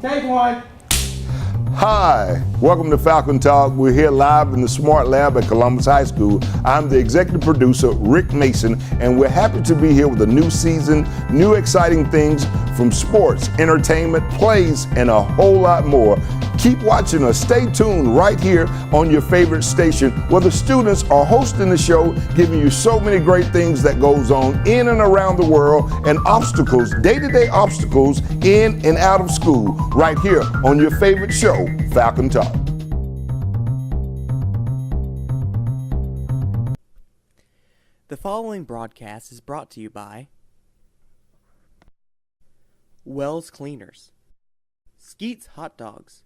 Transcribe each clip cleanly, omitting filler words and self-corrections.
Take one. Hi, welcome to Falcon Talk. We're here live in the Smart Lab at Columbus High School. I'm the executive producer, Rick Mason, and we're happy to be here with a new season, new exciting things from sports, entertainment, plays, and a whole lot more. Keep watching us. Stay tuned right here on your favorite station where the students are hosting the show, giving you so many great things that goes on in and around the world and obstacles, day-to-day obstacles in and out of school, right here on your favorite show, Falcon Talk. The following broadcast is brought to you by Wells Cleaners, Skeet's Hot Dogs,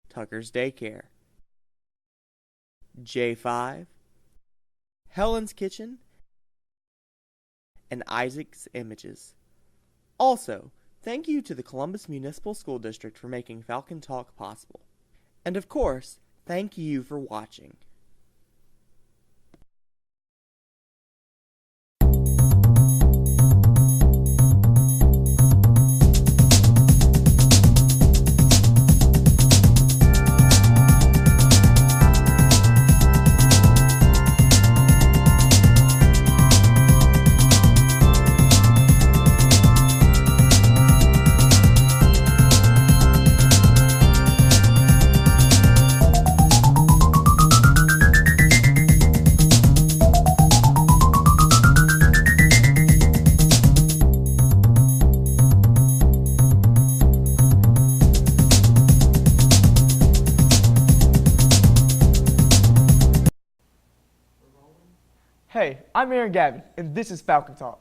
Tucker's Daycare, J5, Helen's Kitchen, and Isaac's Images. Also, thank you to the Columbus Municipal School District for making Falcon Talk possible. And of course, thank you for watching. Hey, I'm Aaron Gavin, and this is Falcon Talk.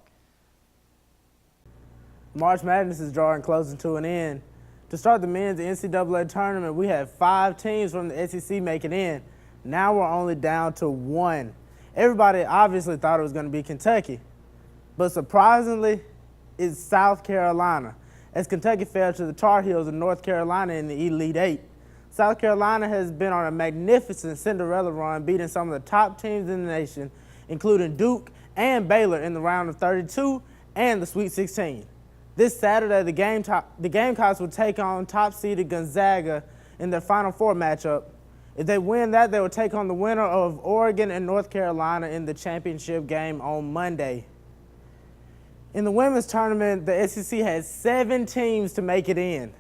March Madness is drawing closer to an end. To start the men's NCAA tournament, we had 5 teams from the SEC make it in. Now we're only down to 1. Everybody obviously thought it was going to be Kentucky, but surprisingly, it's South Carolina, as Kentucky fell to the Tar Heels of North Carolina in the Elite Eight. South Carolina has been on a magnificent Cinderella run, beating some of the top teams in the nation, including Duke and Baylor in the round of 32 and the Sweet 16. This Saturday, the Gamecocks will take on top-seeded Gonzaga in their Final Four matchup. If they win that, they will take on the winner of Oregon and North Carolina in the championship game on Monday. In the women's tournament, the SEC has 7 teams to make it in.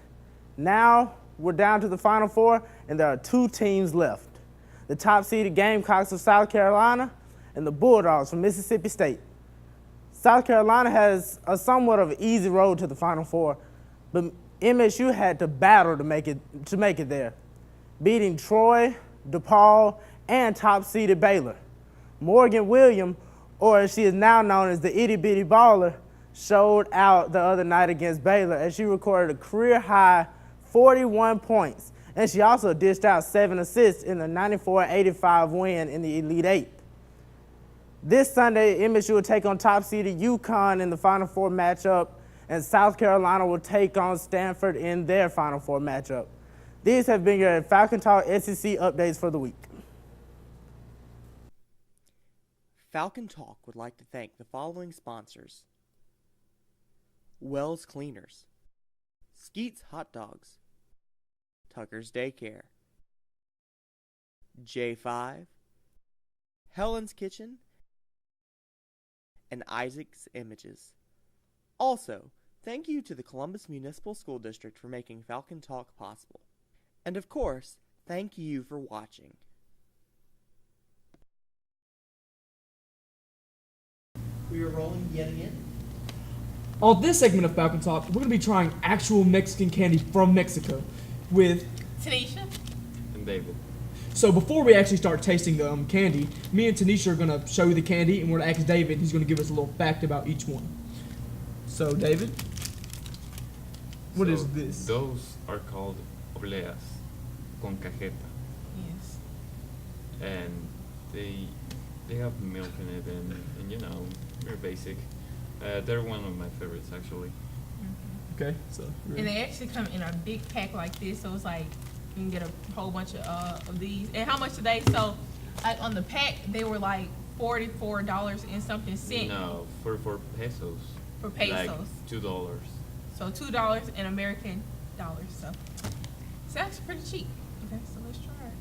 Now we're down to the Final Four, and there are 2 teams left. The top-seeded Gamecocks of South Carolina and the Bulldogs from Mississippi State. South Carolina has a somewhat of an easy road to the Final Four, but MSU had to battle to make it there, beating Troy, DePaul, and top-seeded Baylor. Morgan Williams, or as she is now known as the itty-bitty baller, showed out the other night against Baylor as she recorded a career-high 41 points, and she also dished out 7 assists in the 94-85 win in the Elite Eight. This Sunday, MSU will take on top-seeded UConn in the Final Four matchup, and South Carolina will take on Stanford in their Final Four matchup. These have been your Falcon Talk SEC updates for the week. Falcon Talk would like to thank the following sponsors: Wells Cleaners, Skeet's Hot Dogs, Tucker's Daycare, J5, Helen's Kitchen, and Isaac's Images. Also, thank you to the Columbus Municipal School District for making Falcon Talk possible. And of course, thank you for watching. We are rolling yet again. On this segment of Falcon Talk, we're going to be trying actual Mexican candy from Mexico with Tanisha and David. So before we actually start tasting the candy, me and Tanisha are going to show you the candy, and we're going to ask David. He's going to give us a little fact about each one. So, David, what is this? Those are called obleas con cajeta. Yes. And they have milk in it, and you know, they're basic. They're one of my favorites, actually. Okay, so. And they actually come in a big pack like this, so it's like you can get a whole bunch of these. And how much are they? So, like on the pack, they were like $44 and something cent. No, for pesos. For pesos. Like $2. So $2 in American So it's actually pretty cheap. Okay, so let's try it.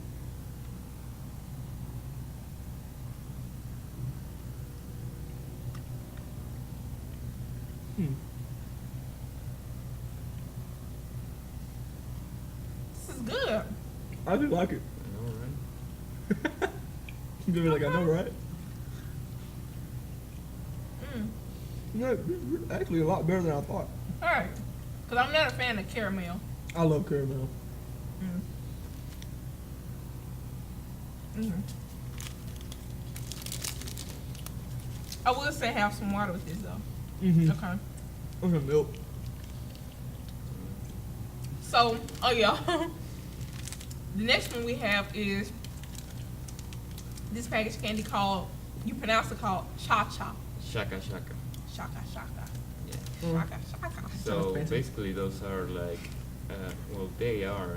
This is good. I do like it. I know, right? You're like, I know, right? Mm. Yeah, it's actually a lot better than I thought. All right, because I'm not a fan of caramel. I love caramel. Mm. I will say have some water with this though. Mm-hmm. Okay. Okay, milk. So, oh yeah. The next one we have is this package candy called, you pronounce it called Cha-Cha. Shaka shaka. Shaka Shaka. Yeah. Shaka Shaka. So fancy. basically, those are like, well, they are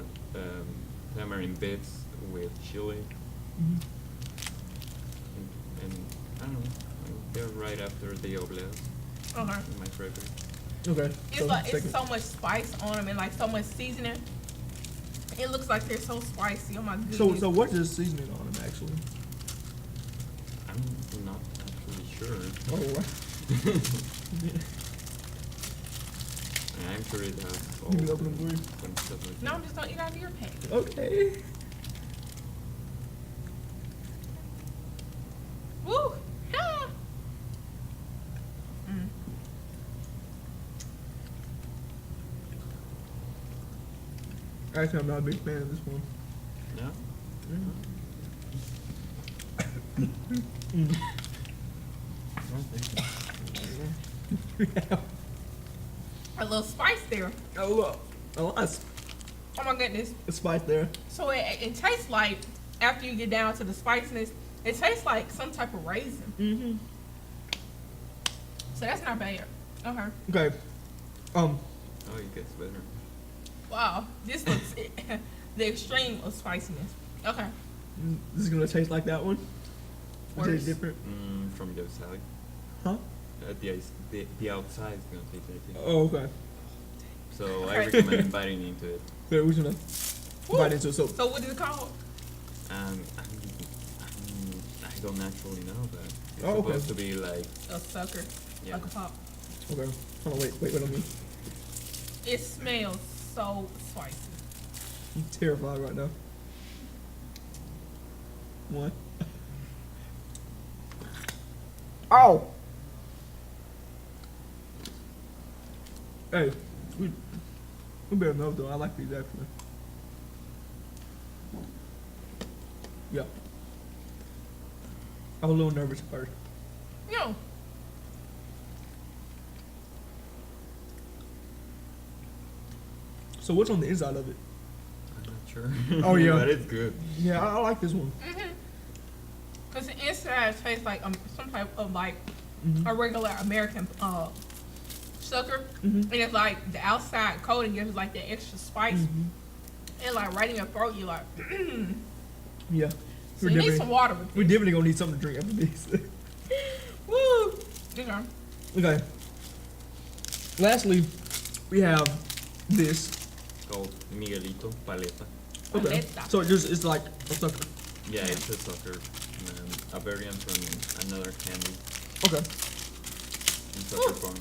tamarind bits with chili, and I don't know, they're right after the obleas. Okay. My favorite. Okay. It's like it's so much spice on them and like so much seasoning. It looks like they're so spicy. Oh my goodness. So what is seasoning on them actually? I'm not actually sure. Oh, wow. And I'm sure it has all Give me open them for you. some stuff like No, that. I'm just gonna eat out of your pack. Okay. Woo! Ah. Actually, I'm not a big fan of this one. No? No, thank you. A little spice there. Oh, look. A lot Oh my goodness. of spice there. So it tastes like, after you get down to the spiciness, it tastes like some type of raisin. Mm-hmm. So that's not bad. Okay. Okay. Oh, it gets better. Wow. This looks the extreme of spiciness. Okay. This is gonna taste like that one. Or Worse. taste different. From the outside. Huh? The outside is gonna taste like it. Oh, okay. So I Okay. recommend biting into it. Okay, we're gonna bite into it. So, So what is it called? I don't actually know that. It's Oh, okay. supposed to be like, A sucker. yeah. Like a pop. okay. Hold on, wait on me. It smells so spicy. I'm terrified right now. One. Oh! Hey, we better know though. I like these actually. Yeah. I was a little nervous at first. No. So what's on the inside of it? I'm not sure. Oh, yeah. But it's good. Yeah, I like this one. Because the inside tastes like some type of like a regular American sugar. And it's like the outside coating gives like the extra spice. And like right in your throat, you're like, Yeah. so you need some water with We're this. definitely gonna need something to drink after this. Woo! Okay. Okay. Lastly, we have this. Called Miguelito Paleta. Okay. Paleta. So it's like a sucker. Yeah, it's a sucker. A variant from another candy Okay. in sucker form.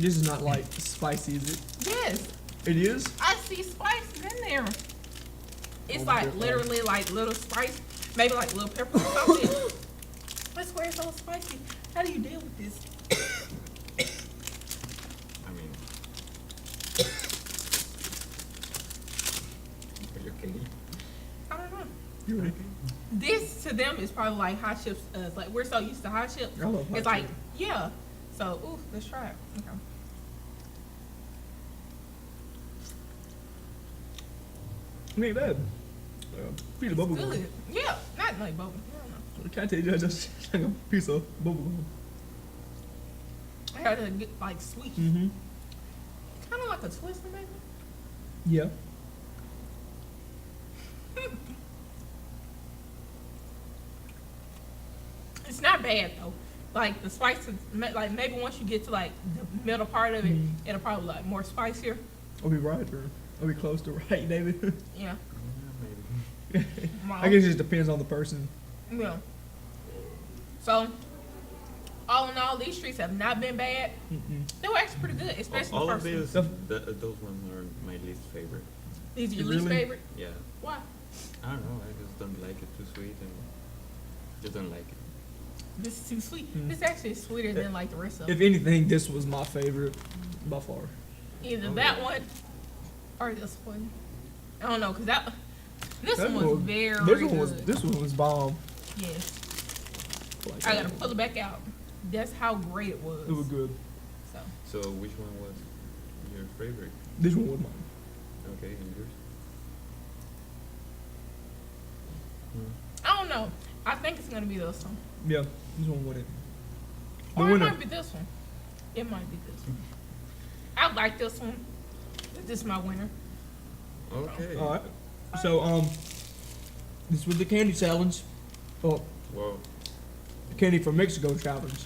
This is not like spicy, is it? Yes. It is? I see spices in there. It's Oh, like pepper. literally like little spice, maybe like little pepper or something. I swear it's so spicy. How do you deal with this? I mean, are you okay? I don't know. You ready? This to them is probably like hot chips. It's like we're so used to hot chips. I love hot It's like chips. yeah. So ooh, let's try it. Okay. It ain't bad. Piece of bubble gum. Good. Yeah, not like bubble. I don't know. I can't tell you just like a piece of bubble gum. I got to get like sweet. Mm-hmm. Kind of like a twister maybe. Yeah. It's not bad though. Like the spice, like maybe once you get to like the middle part of it, it'll probably like more spicier. Are we right or are we close to right, David? Yeah. Maybe. I guess it just depends on the person. Yeah. So, all in all, these streets have not been bad. They were actually pretty good, especially All the of first one. these, those ones are my least favorite. These are your least Really? favorite? Yeah. Why? I don't know. I just don't like it. Too sweet and just don't like it. This is too sweet. This actually is sweeter than like the rest of them. If anything, this was my favorite by far. Either Okay. that one or this one. I don't know, cause this That one was very good. This one was bomb. Yes. Like, I gotta pull it back out. That's how great it was. It was good. So So which one was your favorite? This one was mine. Okay, and yours? I don't know. I think it's gonna be this one. Yeah, this one won it. The Or it winner. might be this one. It might be this one. I like this one. This is my winner. Okay. All right. So this was the candy challenge. Oh, Well, candy from Mexico challenge.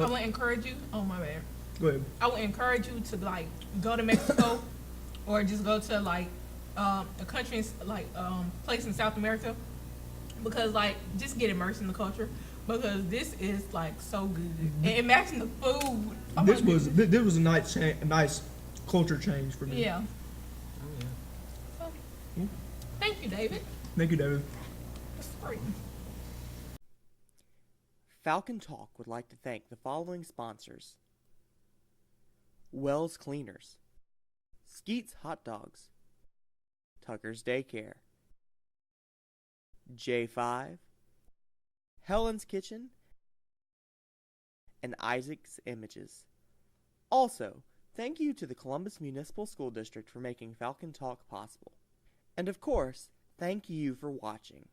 I would encourage you. Oh my bad. Go ahead. I would encourage you to like go to Mexico, or just go to like a country like place in South America, because like just get immersed in the culture, because this is like so good. And imagine the food. Oh my This was goodness. this was a nice culture change for me. Yeah. oh yeah. So, thank you, David. Thank you, David. That's great. Falcon Talk would like to thank the following sponsors: Wells Cleaners, Skeet's Hot Dogs, Tucker's Daycare, J5, Helen's Kitchen, and Isaac's Images. Also, thank you to the Columbus Municipal School District for making Falcon Talk possible. And of course, thank you for watching.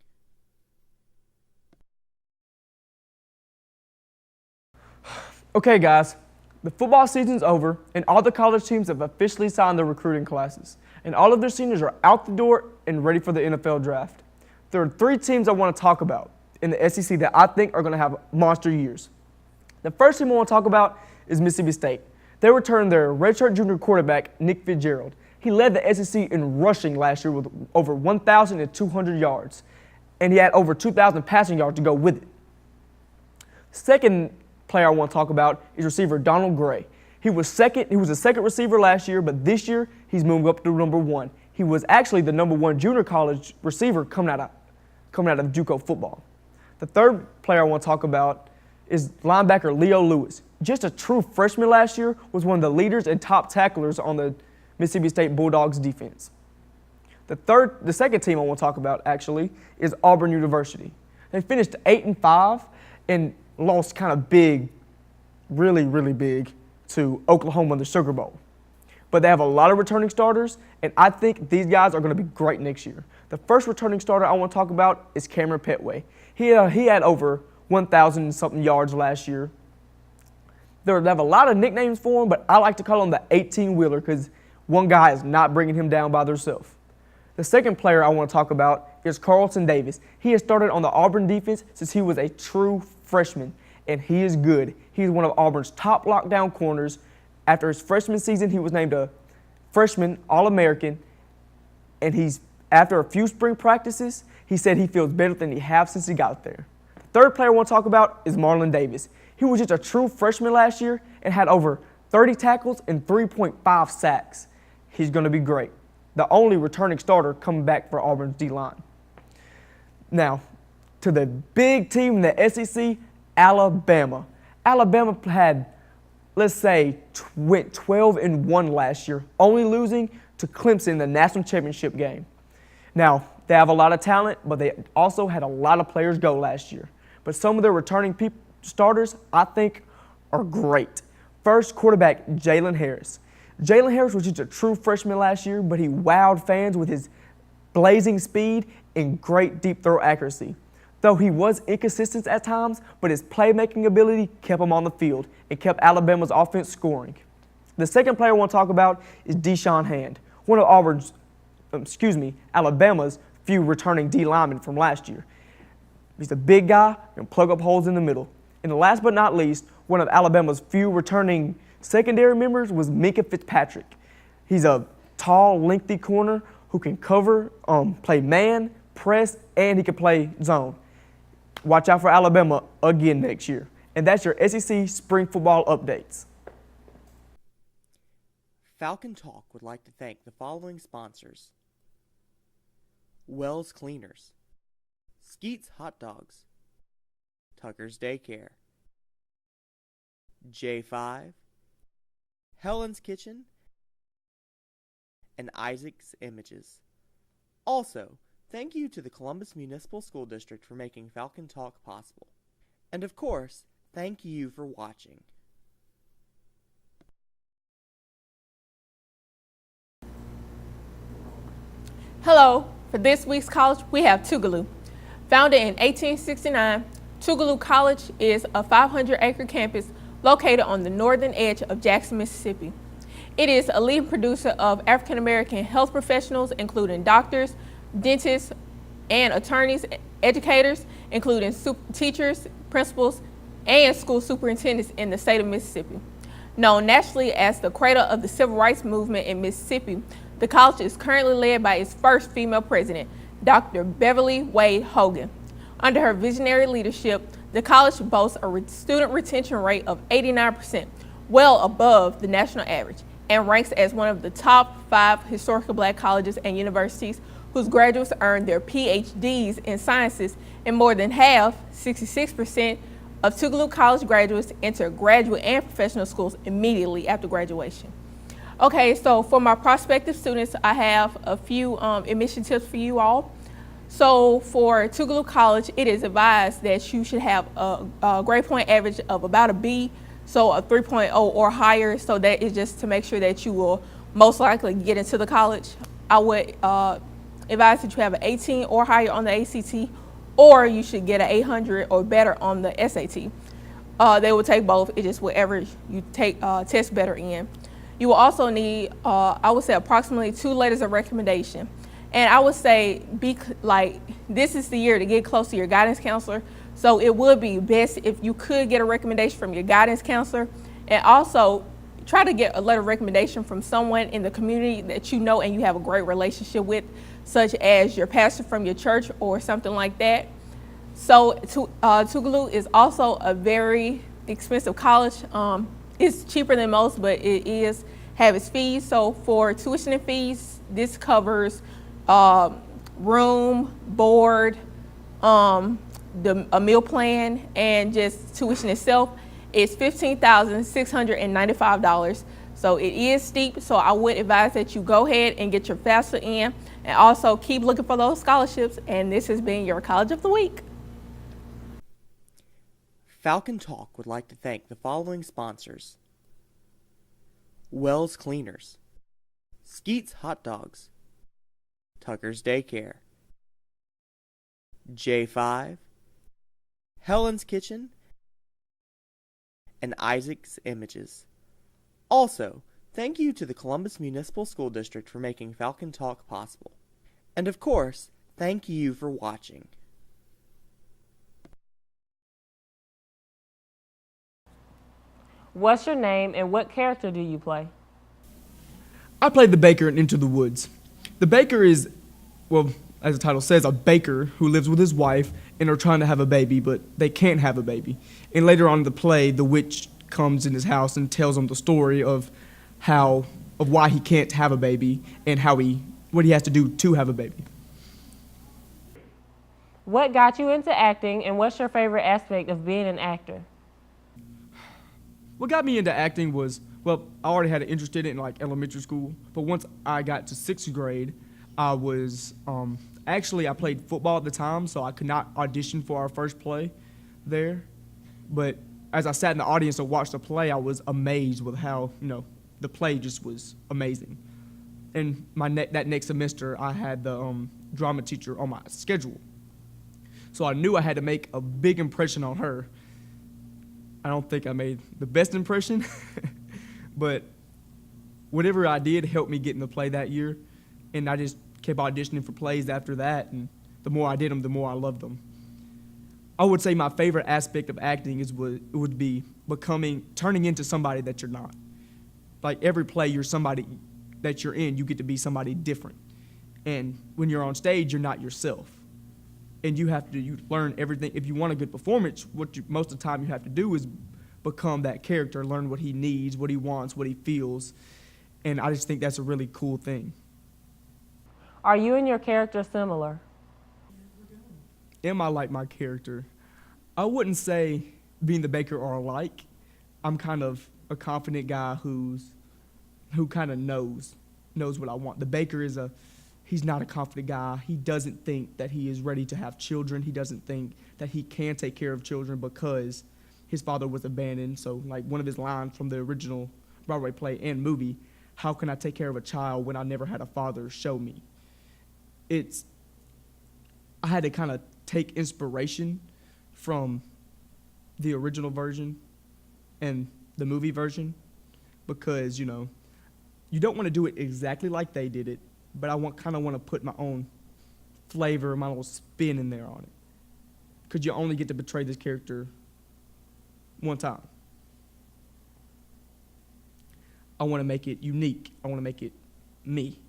Okay, guys, the football season's over, and all the college teams have officially signed their recruiting classes, and all of their seniors are out the door and ready for the NFL draft. There are 3 teams I want to talk about in the SEC that I think are going to have monster years. The first team I want to talk about is Mississippi State. They returned their redshirt junior quarterback, Nick Fitzgerald. He led the SEC in rushing last year with over 1,200 yards, and he had over 2,000 passing yards to go with it. Second player I want to talk about is receiver Donald Gray. He was a second receiver last year, but this year he's moving up to number 1. He was actually the number 1 junior college receiver coming out of JUCO football. The third player I want to talk about is linebacker Leo Lewis. Just a true freshman last year, was one of the leaders and top tacklers on the Mississippi State Bulldogs defense. The second team I want to talk about actually is Auburn University. They finished 8-5 and lost kind of big, really, really big to Oklahoma in the Sugar Bowl. But they have a lot of returning starters, and I think these guys are going to be great next year. The first returning starter I want to talk about is Cameron Petway. He had over 1,000 and something yards last year. They have a lot of nicknames for him, but I like to call him the 18-wheeler because one guy is not bringing him down by themselves. The second player I want to talk about is Carlton Davis. He has started on the Auburn defense since he was a true freshman, and he is good. He's one of Auburn's top lockdown corners. After his freshman season, he was named a freshman All-American, and after a few spring practices, he said he feels better than he has since he got there. The third player I want to talk about is Marlon Davis. He was just a true freshman last year and had over 30 tackles and 3.5 sacks. He's going to be great. The only returning starter coming back for Auburn's D-line. Now, to the big team in the SEC, Alabama. Alabama had, let's say, went 12-1 last year, only losing to Clemson in the national championship game. Now, they have a lot of talent, but they also had a lot of players go last year. But some of their returning starters, I think, are great. First, quarterback Jalen Harris. Jalen Harris was just a true freshman last year, but he wowed fans with his blazing speed and great deep throw accuracy. Though he was inconsistent at times, but his playmaking ability kept him on the field and kept Alabama's offense scoring. The second player I want to talk about is Deshaun Hand, one of Alabama's few returning D linemen from last year. He's a big guy and plug up holes in the middle. And last but not least, one of Alabama's few returning secondary members was Minka Fitzpatrick. He's a tall, lengthy corner who can cover, play man, press, and he can play zone. Watch out for Alabama again next year. And that's your SEC spring football updates. Falcon Talk would like to thank the following sponsors: Wells Cleaners, Skeet's Hot Dogs, Tucker's Daycare, J5, Helen's Kitchen, and Isaac's Images. Also, thank you to the Columbus Municipal School District for making Falcon Talk possible. And of course, thank you for watching. Hello, for this week's college, we have Tougaloo. Founded in 1869, Tougaloo College is a 500-acre campus located on the northern edge of Jackson, Mississippi. It is a leading producer of African-American health professionals, including doctors, dentists, and attorneys, educators, including teachers, principals, and school superintendents in the state of Mississippi. Known nationally as the cradle of the civil rights movement in Mississippi, the college is currently led by its first female president, Dr. Beverly Wade Hogan. Under her visionary leadership, the college boasts a student retention rate of 89%, well above the national average, and ranks as one of the top 5 historically black colleges and universities whose graduates earn their PhDs in sciences, and more than half, 66%, of Tougaloo College graduates enter graduate and professional schools immediately after graduation. Okay, so for my prospective students, I have a few admission tips for you all. So for Tougaloo College, it is advised that you should have a grade point average of about a B, so a 3.0 or higher. So that is just to make sure that you will most likely get into the college. I would advise that you have an 18 or higher on the ACT, or you should get an 800 or better on the SAT. They will take both. It's just whatever you take test better in. You will also need, I would say, approximately 2 letters of recommendation. And I would say, this is the year to get close to your guidance counselor. So it would be best if you could get a recommendation from your guidance counselor, and also try to get a letter of recommendation from someone in the community that you know and you have a great relationship with, such as your pastor from your church or something like that. So Tougaloo is also a very expensive college. It's cheaper than most, but it is have its fees. So for tuition and fees, this covers room, board, a meal plan, and just tuition itself. It's $15,695. So it is steep. So I would advise that you go ahead and get your FAFSA in, and also keep looking for those scholarships. And this has been your College of the Week. Falcon Talk would like to thank the following sponsors: Wells Cleaners, Skeet's Hot Dogs, Tucker's Daycare, J5, Helen's Kitchen, and Isaac's Images. Also, thank you to the Columbus Municipal School District for making Falcon Talk possible. And of course, thank you for watching. What's your name and what character do you play? I played the baker in Into the Woods. The baker is, well, as the title says, a baker who lives with his wife and are trying to have a baby, but they can't have a baby. And later on in the play, the witch comes in his house and tells him the story of why he can't have a baby and what he has to do to have a baby. What got you into acting and what's your favorite aspect of being an actor? What got me into acting was, well, I already had an interest in it in elementary school, but once I got to 6th grade, I was, I played football at the time, so I could not audition for our first play there. But as I sat in the audience and watched the play, I was amazed with how, the play just was amazing. And that next semester, I had the drama teacher on my schedule. So I knew I had to make a big impression on her. I don't think I made the best impression, but whatever I did helped me get in the play that year, and I just kept auditioning for plays after that, and the more I did them, the more I loved them. I would say my favorite aspect of acting would be turning into somebody that you're not. Like every play, you're somebody that you're in, you get to be somebody different. And when you're on stage, you're not yourself. And you learn everything. If you want a good performance, most of the time you have to do is become that character, learn what he needs, what he wants, what he feels. And I just think that's a really cool thing. Are you and your character similar? Am I like my character? I wouldn't say being the baker are alike. I'm kind of a confident guy who kind of knows what I want. The baker he's not a confident guy. He doesn't think that he is ready to have children. He doesn't think that he can take care of children because his father was abandoned. So like one of his lines from the original Broadway play and movie, how can I take care of a child when I never had a father show me? I had to kind of take inspiration from the original version and the movie version because, you don't want to do it exactly like they did it, but I kind of want to put my own flavor, my little spin in there on it. Because you only get to portray this character one time. I want to make it unique. I want to make it me.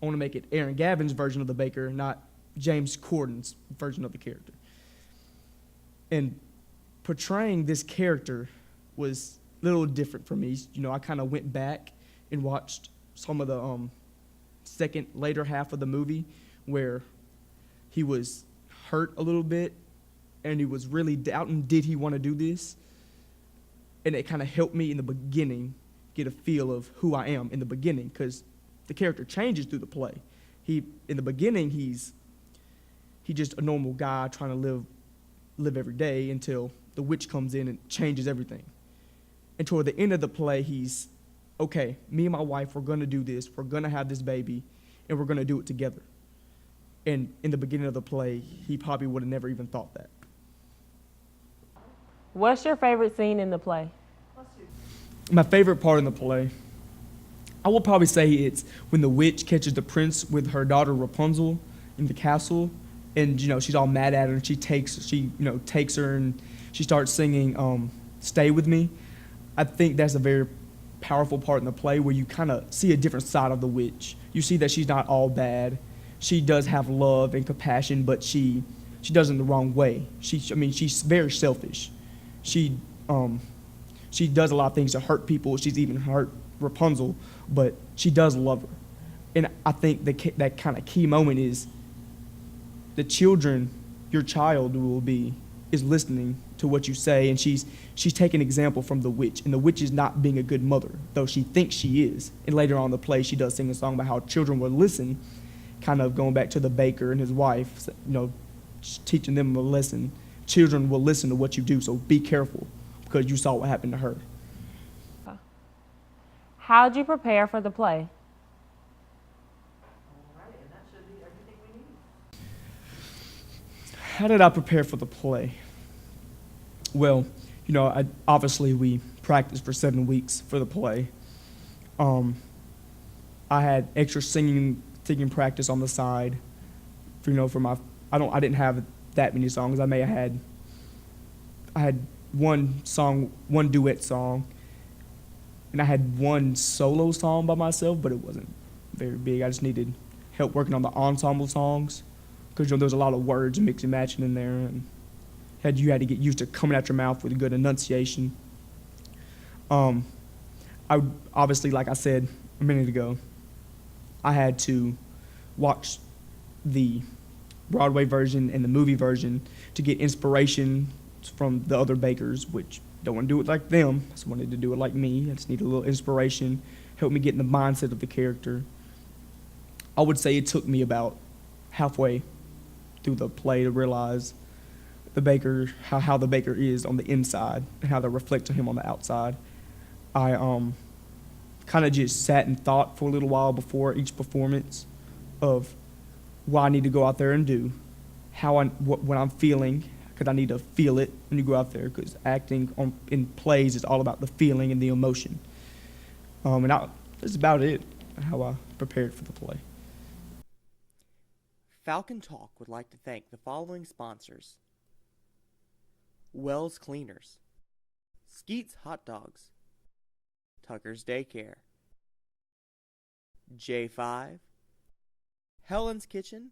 I want to make it Aaron Gavin's version of the baker, not James Corden's version of the character. And portraying this character was a little different for me. I kind of went back and watched some of the later half of the movie where he was hurt a little bit and he was really doubting, did he want to do this? And it kind of helped me in the beginning get a feel of who I am in the beginning, because the character changes through the play. In the beginning, he's just a normal guy trying to live every day until the witch comes in and changes everything. And toward the end of the play, he's, okay, me and my wife, we're going to do this. We're going to have this baby, and we're going to do it together. And in the beginning of the play, he probably would have never even thought that. What's your favorite scene in the play? My favorite part in the play, I will probably say it's when the witch catches the prince with her daughter Rapunzel in the castle, and she's all mad at her, and she takes her and she starts singing "Stay With Me." I think that's a very powerful part in the play where you kind of see a different side of the witch. You see that she's not all bad. She does have love and compassion, but she does it in the wrong way. She's very selfish. She does a lot of things to hurt people. She's even hurt Rapunzel, but she does love her. And I think that kind of key moment is the children, your child is listening to what you say, and she's taking example from the witch, and the witch is not being a good mother, though she thinks she is. And later on in the play, she does sing a song about how children will listen, kind of going back to the baker and his wife, teaching them a lesson. Children will listen to what you do, so be careful, because you saw what happened to her. How'd you prepare for the play? How did I prepare for the play? Well, obviously we practiced for 7 weeks for the play. I had extra singing practice on the side. I didn't have that many songs. I had one song, one duet song, and I had one solo song by myself, but it wasn't very big. I just needed help working on the ensemble songs, because there's a lot of words mixing and matching in there, and you had to get used to coming out your mouth with a good enunciation. I obviously, like I said a minute ago, I had to watch the Broadway version and the movie version to get inspiration from the other bakers, which don't want to do it like them. I just wanted to do it like me. I just need a little inspiration, help me get in the mindset of the character. I would say it took me about halfway through the play to realize the baker, how the baker is on the inside and how they reflect to him on the outside. I kind of just sat and thought for a little while before each performance of what I need to go out there and do, what I'm feeling, because I need to feel it when you go out there, because acting in plays is all about the feeling and the emotion. That's about it, how I prepared for the play. Falcon Talk would like to thank the following sponsors: Wells Cleaners, Skeet's Hot Dogs, Tucker's Daycare, J5, Helen's Kitchen,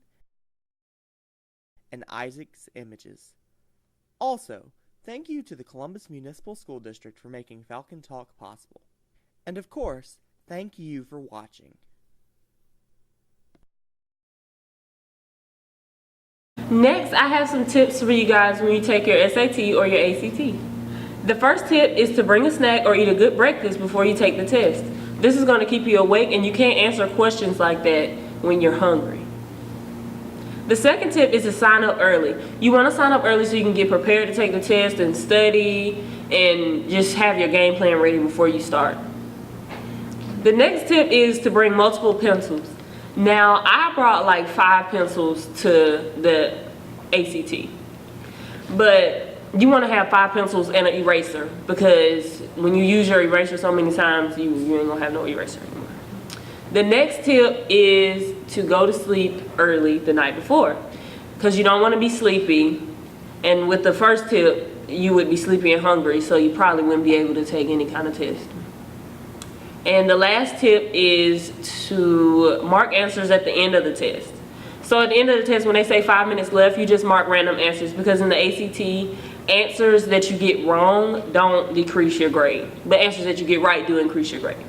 and Isaac's Images. Also, thank you to the Columbus Municipal School District for making Falcon Talk possible. And of course, thank you for watching. Next, I have some tips for you guys when you take your SAT or your ACT. The first tip is to bring a snack or eat a good breakfast before you take the test. This is going to keep you awake and you can't answer questions like that when you're hungry. The second tip is to sign up early. You want to sign up early so you can get prepared to take the test and study and just have your game plan ready before you start. The next tip is to bring multiple pencils. Now, I brought like 5 pencils to the ACT, but you want to have 5 pencils and an eraser because when you use your eraser so many times, you ain't gonna have no eraser anymore. The next tip is to go to sleep early the night before because you don't want to be sleepy, and with the first tip, you would be sleepy and hungry, so you probably wouldn't be able to take any kind of test. And the last tip is to mark answers at the end of the test. So at the end of the test, when they say 5 minutes left, you just mark random answers because in the ACT, answers that you get wrong don't decrease your grade, but answers that you get right do increase your grade.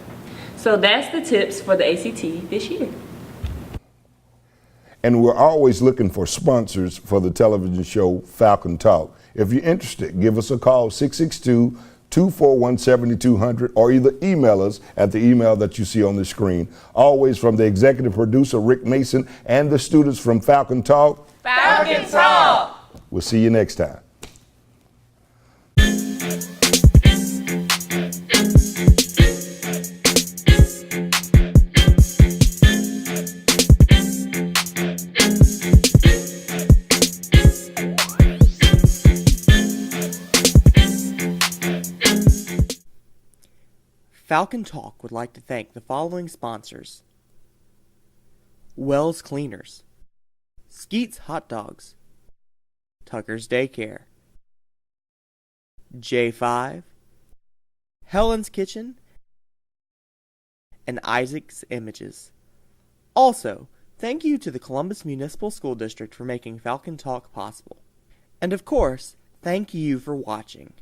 So that's the tips for the ACT this year. And we're always looking for sponsors for the television show Falcon Talk. If you're interested, give us a call, 662-241-7200, or either email us at the email that you see on the screen. Always from the executive producer, Rick Mason, and the students from Falcon Talk. Falcon Talk! We'll see you next time. Falcon Talk would like to thank the following sponsors: Wells Cleaners, Skeet's Hot Dogs, Tucker's Daycare, J5, Helen's Kitchen, and Isaac's Images. Also, thank you to the Columbus Municipal School District for making Falcon Talk possible. And of course, thank you for watching.